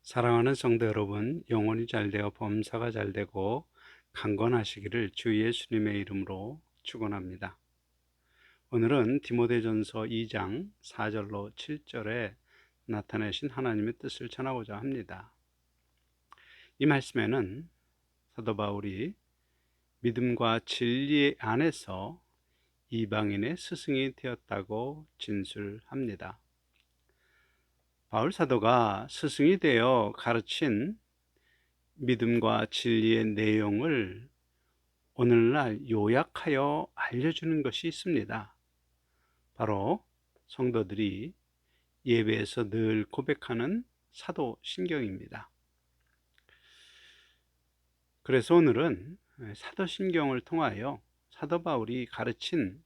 사랑하는 성도 여러분, 영혼이 잘되어 범사가 잘되고 강건하시기를 주 예수님의 이름으로 축원합니다. 오늘은 디모데전서 2장 4절로 7절에 나타내신 하나님의 뜻을 전하고자 합니다. 이 말씀에는 사도 바울이 믿음과 진리 안에서 이방인의 스승이 되었다고 진술합니다. 바울 사도가 스승이 되어 가르친 믿음과 진리의 내용을 오늘날 요약하여 알려주는 것이 있습니다. 바로 성도들이 예배에서 늘 고백하는 사도신경입니다. 그래서 오늘은 사도신경을 통하여 사도 바울이 가르친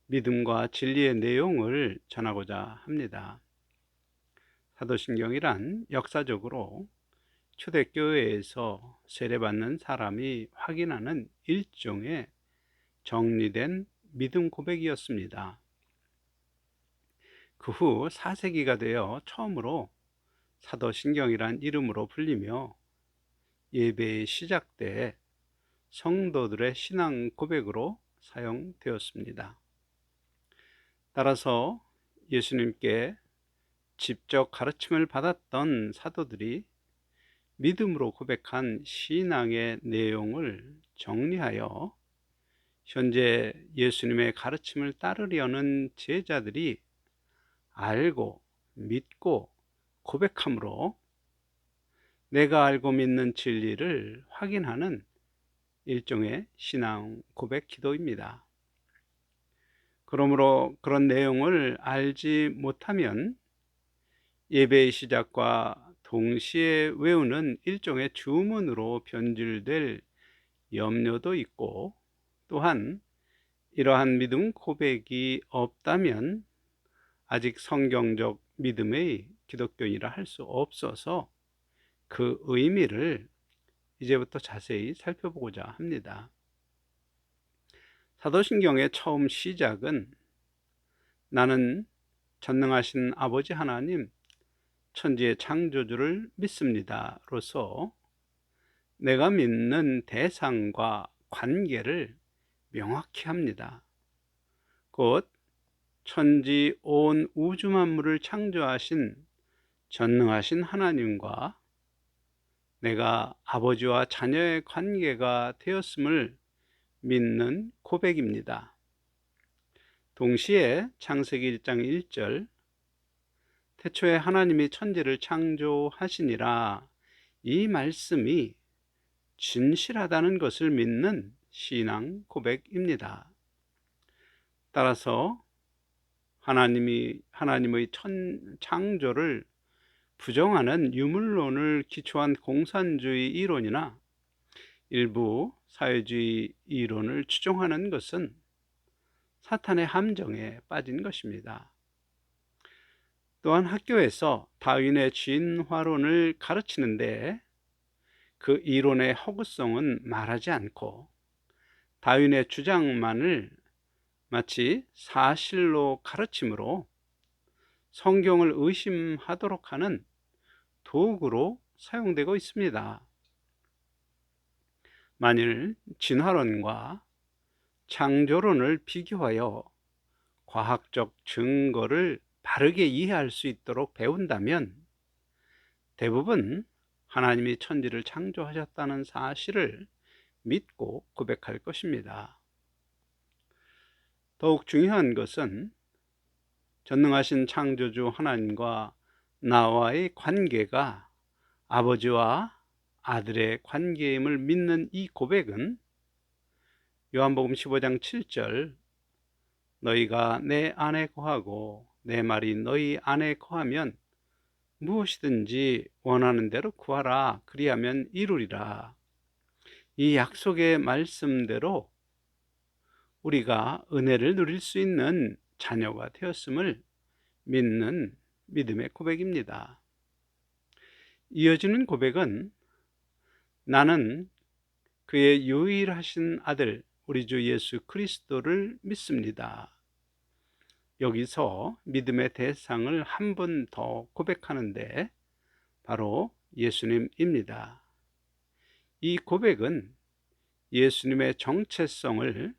믿음과 진리의 내용을 전하고자 합니다. 사도신경이란 역사적으로 초대교회에서 세례받는 사람이 확인하는 일종의 정리된 믿음 고백이었습니다. 그 후 4세기가 되어 처음으로 사도신경이란 이름으로 불리며 예배의 시작 때 성도들의 신앙 고백으로 사용되었습니다. 따라서 예수님께 직접 가르침을 받았던 사도들이 믿음으로 고백한 신앙의 내용을 정리하여 현재 예수님의 가르침을 따르려는 제자들이 알고 믿고 고백함으로 내가 알고 믿는 진리를 확인하는 일종의 신앙 고백 기도입니다. 그러므로 그런 내용을 알지 못하면 예배의 시작과 동시에 외우는 일종의 주문으로 변질될 염려도 있고, 또한 이러한 믿음 고백이 없다면 아직 성경적 믿음의 기독교인이라 할 수 없어서 그 의미를 이제부터 자세히 살펴보고자 합니다. 사도신경의 처음 시작은 나는 전능하신 아버지 하나님 천지의 창조주를 믿습니다 로서 내가 믿는 대상과 관계를 명확히 합니다. 곧 천지 온 우주 만물을 창조하신 전능하신 하나님과 내가 아버지와 자녀의 관계가 되었음을 믿는 고백입니다. 동시에 창세기 1장 1절 태초에 하나님이 천지를 창조하시니라, 이 말씀이 진실하다는 것을 믿는 신앙 고백입니다. 따라서 하나님의 창조를 부정하는 유물론을 기초한 공산주의 이론이나 일부 사회주의 이론을 추종하는 것은 사탄의 함정에 빠진 것입니다. 또한 학교에서 다윈의 진화론을 가르치는데 그 이론의 허구성은 말하지 않고 다윈의 주장만을 마치 사실로 가르침으로 성경을 의심하도록 하는 도구로 사용되고 있습니다. 만일 진화론과 창조론을 비교하여 과학적 증거를 바르게 이해할 수 있도록 배운다면 대부분 하나님이 천지를 창조하셨다는 사실을 믿고 고백할 것입니다. 더욱 중요한 것은 전능하신 창조주 하나님과 나와의 관계가 아버지와 아들의 관계임을 믿는 이 고백은 요한복음 15장 7절 너희가 내 안에 거하고 내 말이 너희 안에 거하면 무엇이든지 원하는 대로 구하라 그리하면 이루리라, 이 약속의 말씀대로 우리가 은혜를 누릴 수 있는 자녀가 되었음을 믿는 믿음의 고백입니다. 이어지는 고백은 나는 그의 유일하신 아들 우리 주 예수 그리스도를 믿습니다. 여기서 믿음의 대상을 한 번 더 고백하는데 바로 예수님입니다. 이 고백은 예수님의 정체성을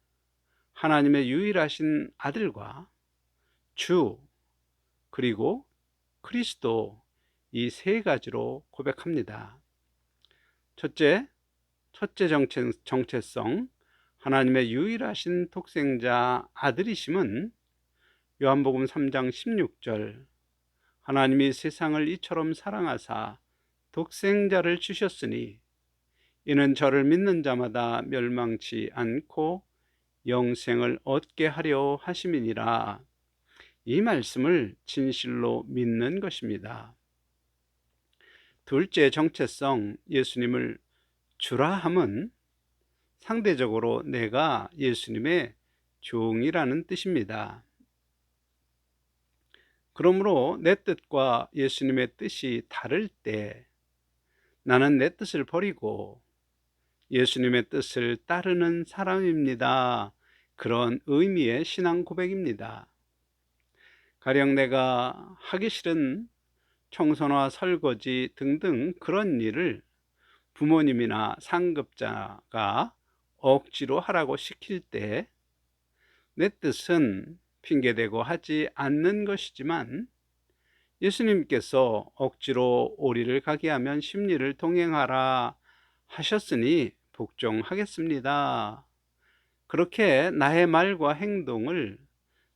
하나님의 유일하신 아들과 주, 그리고 그리스도, 이 세 가지로 고백합니다. 첫째 정체성, 하나님의 유일하신 독생자 아들이심은 요한복음 3장 16절, 하나님이 세상을 이처럼 사랑하사 독생자를 주셨으니 이는 저를 믿는 자마다 멸망치 않고 영생을 얻게 하려 하심이니라. 이 말씀을 진실로 믿는 것입니다. 둘째 정체성, 예수님을 주라 함은 상대적으로 내가 예수님의 종이라는 뜻입니다. 그러므로 내 뜻과 예수님의 뜻이 다를 때 나는 내 뜻을 버리고 예수님의 뜻을 따르는 사람입니다. 그런 의미의 신앙 고백입니다. 가령 내가 하기 싫은 청소나 설거지 등등 그런 일을 부모님이나 상급자가 억지로 하라고 시킬 때 내 뜻은 핑계대고 하지 않는 것이지만 예수님께서 억지로 오리를 가게 하면 십리를 동행하라 하셨으니 복종하겠습니다. 그렇게 나의 말과 행동을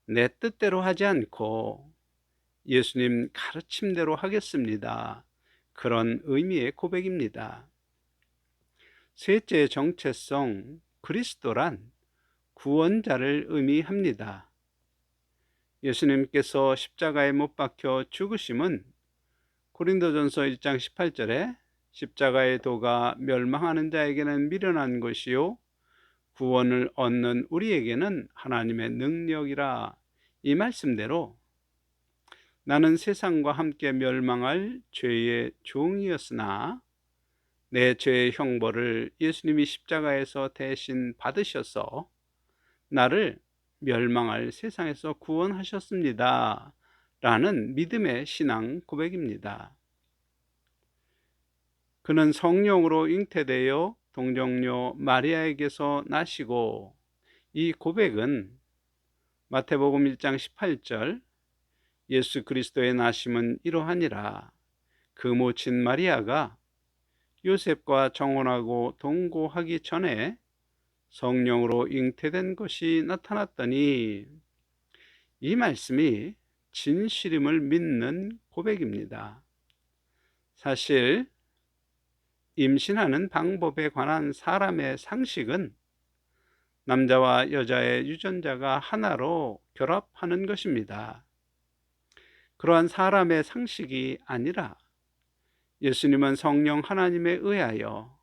내 뜻대로 하지 않고 예수님 가르침대로 하겠습니다. 그런 의미의 고백입니다. 셋째 정체성, 그리스도란 구원자를 의미합니다. 예수님께서 십자가에 못 박혀 죽으심은 고린도전서 1장 18절에 십자가의 도가 멸망하는 자에게는 미련한 것이요 구원을 얻는 우리에게는 하나님의 능력이라, 이 말씀대로 나는 세상과 함께 멸망할 죄의 종이었으나 내 죄의 형벌을 예수님이 십자가에서 대신 받으셔서 나를 멸망할 세상에서 구원하셨습니다. 라는 믿음의 신앙 고백입니다. 그는 성령으로 잉태되어 동정녀 마리아에게서 나시고, 이 고백은 마태복음 1장 18절 예수 그리스도의 나심은 이러하니라. 그 모친 마리아가 요셉과 정혼하고 동거하기 전에 성령으로 잉태된 것이 나타났더니, 이 말씀이 진실임을 믿는 고백입니다. 사실 임신하는 방법에 관한 사람의 상식은 남자와 여자의 유전자가 하나로 결합하는 것입니다. 그러한 사람의 상식이 아니라 예수님은 성령 하나님에 의하여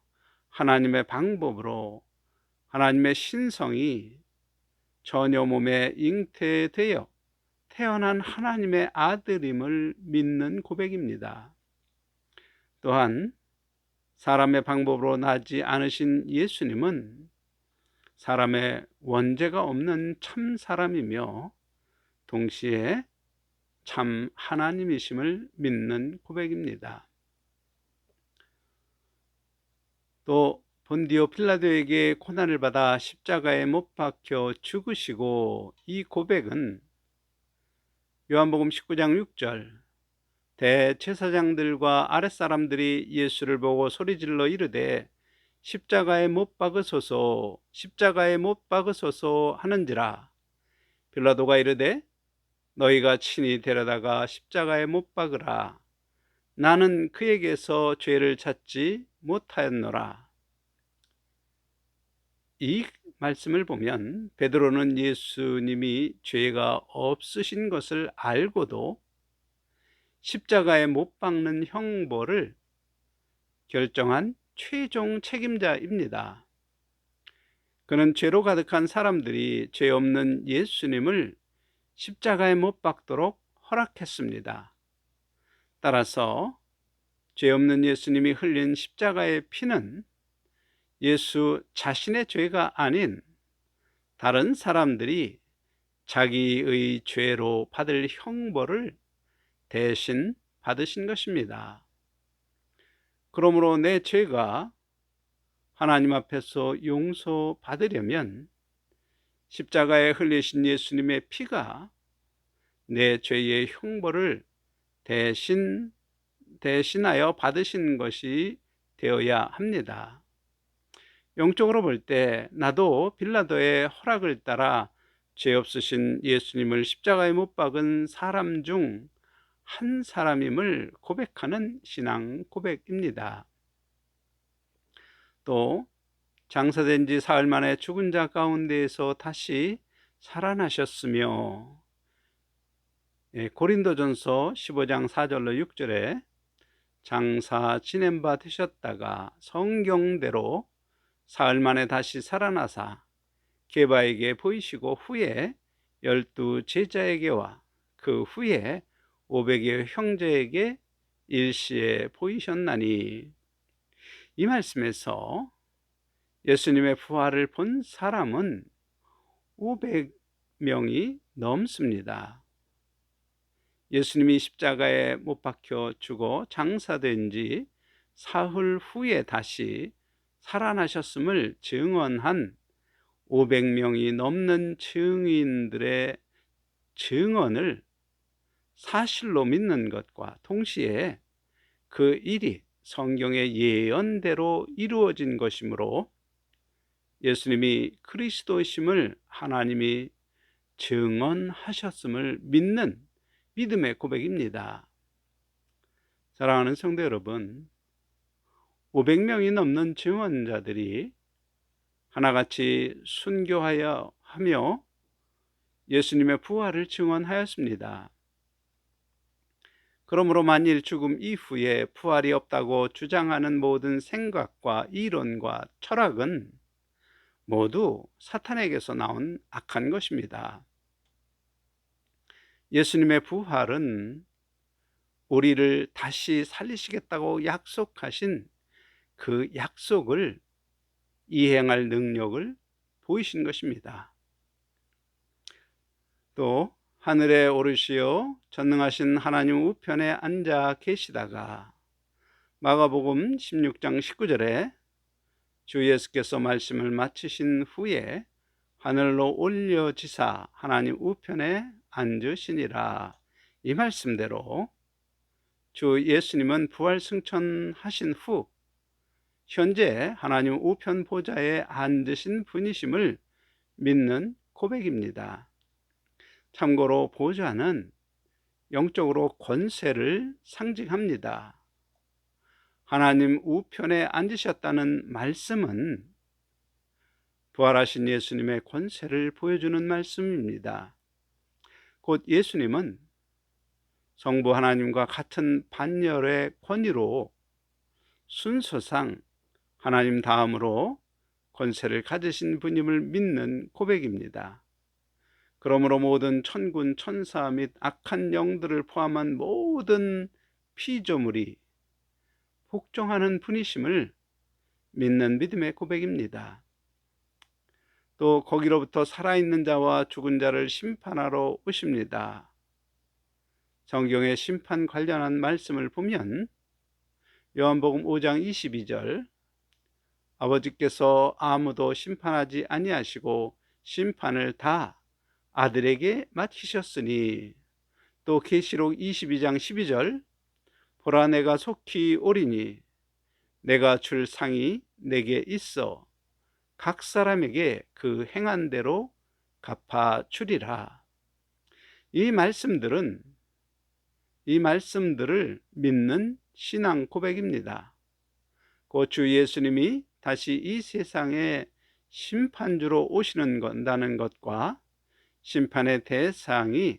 하나님의 방법으로 하나님의 신성이 처녀 몸에 잉태되어 태어난 하나님의 아들임을 믿는 고백입니다. 또한 사람의 방법으로 나지 않으신 예수님은 사람의 원죄가 없는 참 사람이며 동시에 참 하나님이심을 믿는 고백입니다. 또 본디오 필라도에게 고난을 받아 십자가에 못 박혀 죽으시고, 이 고백은 요한복음 19장 6절 대제사장들과 아랫사람들이 예수를 보고 소리질러 이르되 십자가에 못 박으소서 십자가에 못 박으소서 하는지라. 빌라도가 이르되 너희가 친히 데려다가 십자가에 못 박으라. 나는 그에게서 죄를 찾지 못하였노라. 이 말씀을 보면 베드로는 예수님이 죄가 없으신 것을 알고도 십자가에 못 박는 형벌을 결정한 최종 책임자입니다. 그는 죄로 가득한 사람들이 죄 없는 예수님을 십자가에 못 박도록 허락했습니다. 따라서 죄 없는 예수님이 흘린 십자가의 피는 예수 자신의 죄가 아닌 다른 사람들이 자기의 죄로 받을 형벌을 대신 받으신 것입니다. 그러므로 내 죄가 하나님 앞에서 용서받으려면 십자가에 흘리신 예수님의 피가 내 죄의 형벌을 대신하여 받으신 것이 되어야 합니다. 영적으로 볼 때 나도 빌라도의 허락을 따라 죄 없으신 예수님을 십자가에 못 박은 사람 중 한 사람임을 고백하는 신앙 고백입니다. 또 장사된 지 사흘 만에 죽은 자 가운데에서 다시 살아나셨으며, 고린도전서 15장 4절로 6절에 장사 지낸 바 되셨다가 성경대로 사흘 만에 다시 살아나사 게바에게 보이시고 후에 12 제자에게와 그 후에 500여 형제에게 일시에 보이셨나니, 이 말씀에서 예수님의 부활을 본 사람은 500명이 넘습니다. 예수님이 십자가에 못 박혀 죽어 장사된 지 사흘 후에 다시 살아나셨음을 증언한 500명이 넘는 증인들의 증언을 사실로 믿는 것과 동시에 그 일이 성경의 예언대로 이루어진 것이므로 예수님이 그리스도이심을 하나님이 증언하셨음을 믿는 믿음의 고백입니다. 사랑하는 성도 여러분, 500명이 넘는 증언자들이 하나같이 순교하여 하며 예수님의 부활을 증언하였습니다. 그러므로 만일 죽음 이후에 부활이 없다고 주장하는 모든 생각과 이론과 철학은 모두 사탄에게서 나온 악한 것입니다. 예수님의 부활은 우리를 다시 살리시겠다고 약속하신 그 약속을 이행할 능력을 보이신 것입니다. 또 하늘에 오르시어 전능하신 하나님 우편에 앉아 계시다가 마가복음 16장 19절에 주 예수께서 말씀을 마치신 후에 하늘로 올려지사 하나님 우편에 앉으시니라. 이 말씀대로 주 예수님은 부활 승천하신 후 현재 하나님 우편 보좌에 앉으신 분이심을 믿는 고백입니다. 참고로 보좌는 영적으로 권세를 상징합니다. 하나님 우편에 앉으셨다는 말씀은 부활하신 예수님의 권세를 보여주는 말씀입니다. 곧 예수님은 성부 하나님과 같은 반열의 권위로 순서상 하나님 다음으로 권세를 가지신 분임을 믿는 고백입니다. 그러므로 모든 천군 천사 및 악한 영들을 포함한 모든 피조물이 복종하는 분이심을 믿는 믿음의 고백입니다. 또 거기로부터 살아있는 자와 죽은 자를 심판하러 오십니다. 성경의 심판 관련한 말씀을 보면 요한복음 5장 22절 아버지께서 아무도 심판하지 아니하시고 심판을 다 아들에게 맡기셨으니, 또 계시록 22장 12절 보라 내가 속히 오리니 내가 줄 상이 내게 있어 각 사람에게 그 행한 대로 갚아 주리라. 이 말씀들을 믿는 신앙 고백입니다. 그 주 예수님이 다시 이 세상에 심판주로 오시는 것과 심판의 대상이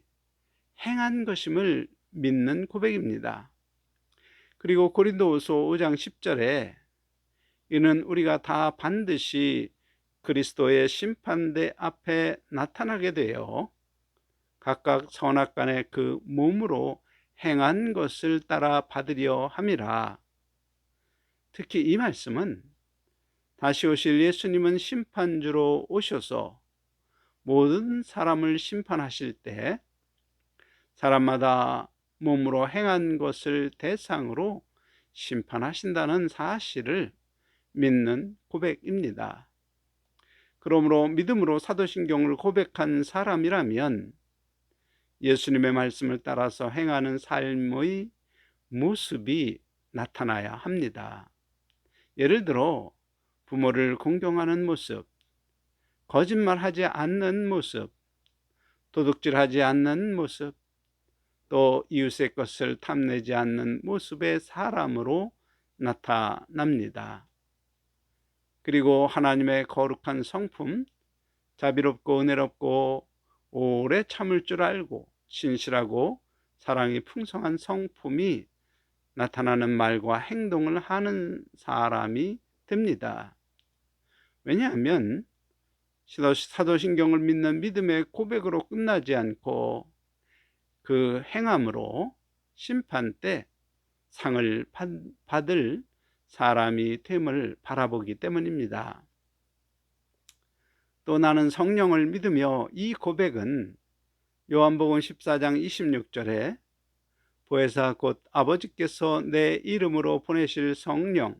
행한 것임을 믿는 고백입니다. 그리고 고린도후서 5장 10절에 이는 우리가 다 반드시 그리스도의 심판대 앞에 나타나게 되어 각각 선악간에 그 몸으로 행한 것을 따라 받으려 함이라. 특히 이 말씀은 다시 오실 예수님은 심판주로 오셔서 모든 사람을 심판하실 때 사람마다 몸으로 행한 것을 대상으로 심판하신다는 사실을 믿는 고백입니다. 그러므로 믿음으로 사도신경을 고백한 사람이라면 예수님의 말씀을 따라서 행하는 삶의 모습이 나타나야 합니다. 예를 들어 부모를 공경하는 모습, 거짓말하지 않는 모습, 도둑질하지 않는 모습, 또 이웃의 것을 탐내지 않는 모습의 사람으로 나타납니다. 그리고 하나님의 거룩한 성품, 자비롭고 은혜롭고 오래 참을 줄 알고 신실하고 사랑이 풍성한 성품이 나타나는 말과 행동을 하는 사람이 됩니다. 왜냐하면 사도신경을 믿는 믿음의 고백으로 끝나지 않고 그 행함으로 심판 때 상을 받을 사람이 됨을 바라보기 때문입니다. 또 나는 성령을 믿으며, 이 고백은 요한복음 14장 26절에 보혜사 곧 아버지께서 내 이름으로 보내실 성령,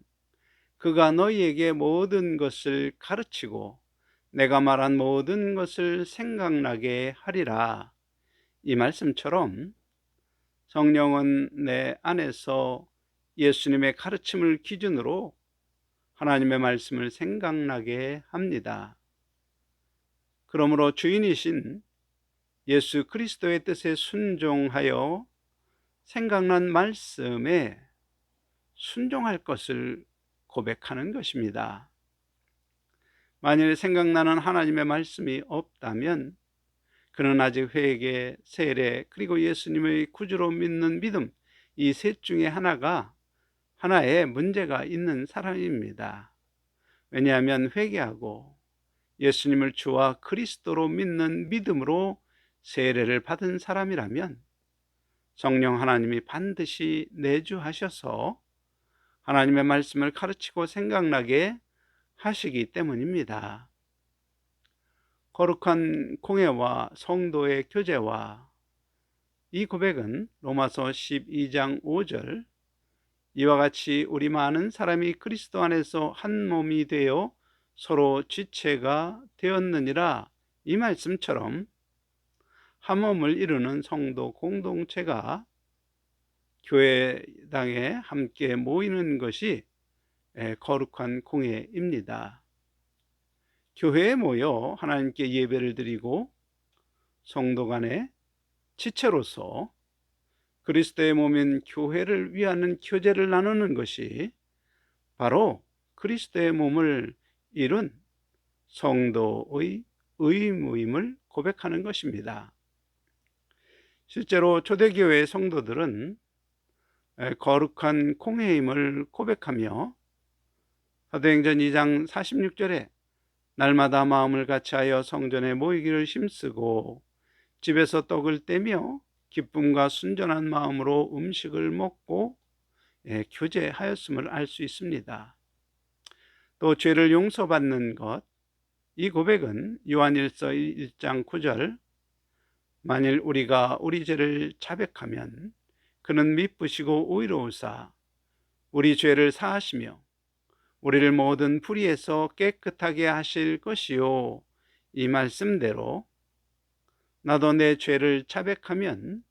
그가 너희에게 모든 것을 가르치고 내가 말한 모든 것을 생각나게 하리라, 이 말씀처럼 성령은 내 안에서 예수님의 가르침을 기준으로 하나님의 말씀을 생각나게 합니다. 그러므로 주인이신 예수 그리스도의 뜻에 순종하여 생각난 말씀에 순종할 것을 고백하는 것입니다. 만일 생각나는 하나님의 말씀이 없다면 그는 아직 회개, 세례, 그리고 예수님의 구주로 믿는 믿음, 이 셋 중에 하나에 문제가 있는 사람입니다. 왜냐하면 회개하고 예수님을 주와 그리스도로 믿는 믿음으로 세례를 받은 사람이라면 성령 하나님이 반드시 내주하셔서 하나님의 말씀을 가르치고 생각나게 하시기 때문입니다. 거룩한 공예와 성도의 교제와 이 고백은 로마서 12장 5절, 이와 같이 우리 많은 사람이 그리스도 안에서 한 몸이 되어 서로 지체가 되었느니라, 이 말씀처럼 한 몸을 이루는 성도 공동체가 교회당에 함께 모이는 것이 거룩한 공예입니다. 교회에 모여 하나님께 예배를 드리고 성도 간의 지체로서 그리스도의 몸인 교회를 위하는 교제를 나누는 것이 바로 그리스도의 몸을 이룬 성도의 의무임을 고백하는 것입니다. 실제로 초대교회의 성도들은 거룩한 공회임을 고백하며 사도행전 2장 46절에 날마다 마음을 같이하여 성전에 모이기를 힘쓰고 집에서 떡을 떼며 기쁨과 순전한 마음으로 음식을 먹고 교제하였음을 알 수 있습니다. 또 죄를 용서받는 것, 이 고백은 요한일서 1장 9절, 만일 우리가 우리 죄를 자백하면 그는 미쁘시고 의로우사 우리 죄를 사하시며 우리를 모든 불의에서 깨끗하게 하실 것이요, 이 말씀대로 나도 내 죄를 자백하면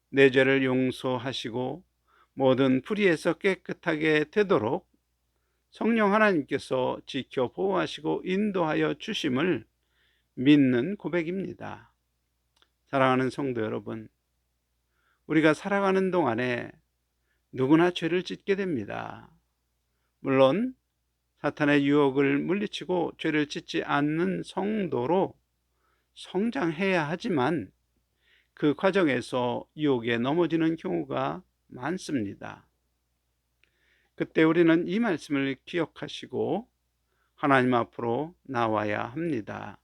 내 죄를 용서하시고 모든 불의에서 깨끗하게 되도록 성령 하나님께서 지켜 보호하시고 인도하여 주심을 믿는 고백입니다. 사랑하는 성도 여러분, 우리가 살아가는 동안에 누구나 죄를 짓게 됩니다. 물론 사탄의 유혹을 물리치고 죄를 짓지 않는 성도로 성장해야 하지만 그 과정에서 유혹에 넘어지는 경우가 많습니다. 그때 우리는 이 말씀을 기억하시고 하나님 앞으로 나와야 합니다.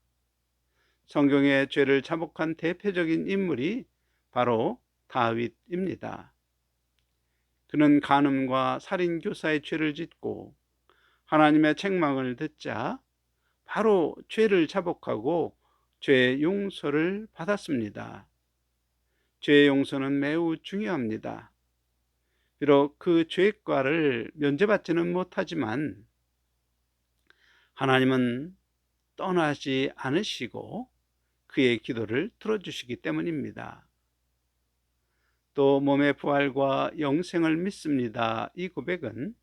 성경에 죄를 자복한 대표적인 인물이 바로 다윗입니다. 그는 간음과 살인 교사의 죄를 짓고 하나님의 책망을 듣자 바로 죄를 자복하고 죄의 용서를 받았습니다. 죄의 용서는 매우 중요합니다. 비록 그 죄과를 면제받지는 못하지만 하나님은 떠나지 않으시고 그의 기도를 들어주시기 때문입니다. 또 몸의 부활과 영생을 믿습니다. 이 고백은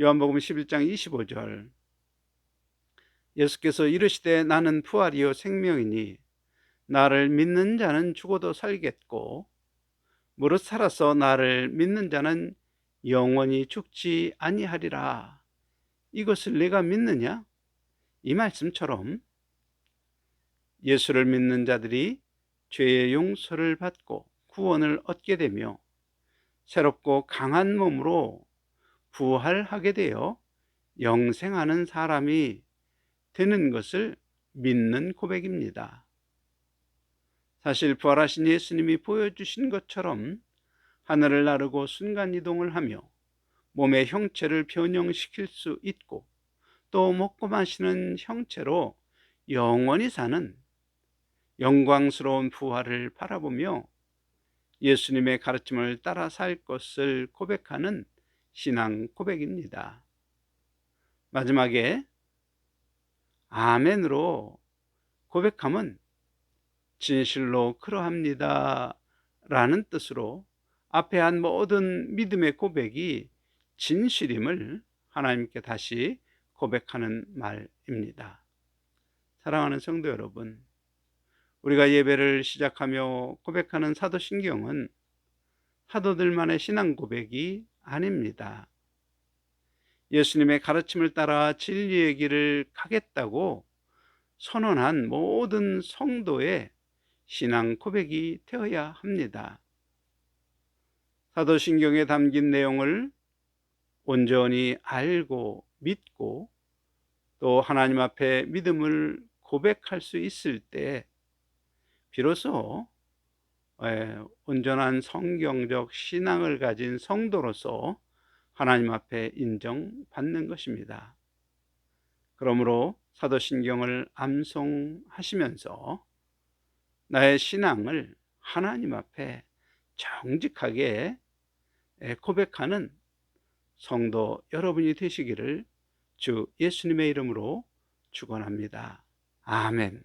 요한복음 11장 25절, 예수께서 이르시되 나는 부활이요 생명이니 나를 믿는 자는 죽어도 살겠고 무릇 살아서 나를 믿는 자는 영원히 죽지 아니하리라. 이것을 내가 믿느냐? 이 말씀처럼 예수를 믿는 자들이 죄의 용서를 받고 구원을 얻게 되며 새롭고 강한 몸으로 부활하게 되어 영생하는 사람이 되는 것을 믿는 고백입니다. 사실 부활하신 예수님이 보여주신 것처럼 하늘을 나르고 순간이동을 하며 몸의 형체를 변형시킬 수 있고 또 먹고 마시는 형체로 영원히 사는 영광스러운 부활을 바라보며 예수님의 가르침을 따라 살 것을 고백하는 신앙 고백입니다. 마지막에 아멘으로 고백함은 진실로 그러합니다 라는 뜻으로 앞에 한 모든 믿음의 고백이 진실임을 하나님께 다시 고백하는 말입니다. 사랑하는 성도 여러분, 우리가 예배를 시작하며 고백하는 사도신경은 사도들만의 신앙 고백이 아닙니다. 예수님의 가르침을 따라 진리의 길을 가겠다고 선언한 모든 성도의 신앙 고백이 되어야 합니다. 사도신경에 담긴 내용을 온전히 알고 믿고 또 하나님 앞에 믿음을 고백할 수 있을 때 비로소 온전한 성경적 신앙을 가진 성도로서 하나님 앞에 인정받는 것입니다. 그러므로 사도신경을 암송하시면서 나의 신앙을 하나님 앞에 정직하게 고백하는 성도 여러분이 되시기를 주 예수님의 이름으로 축원합니다. 아멘.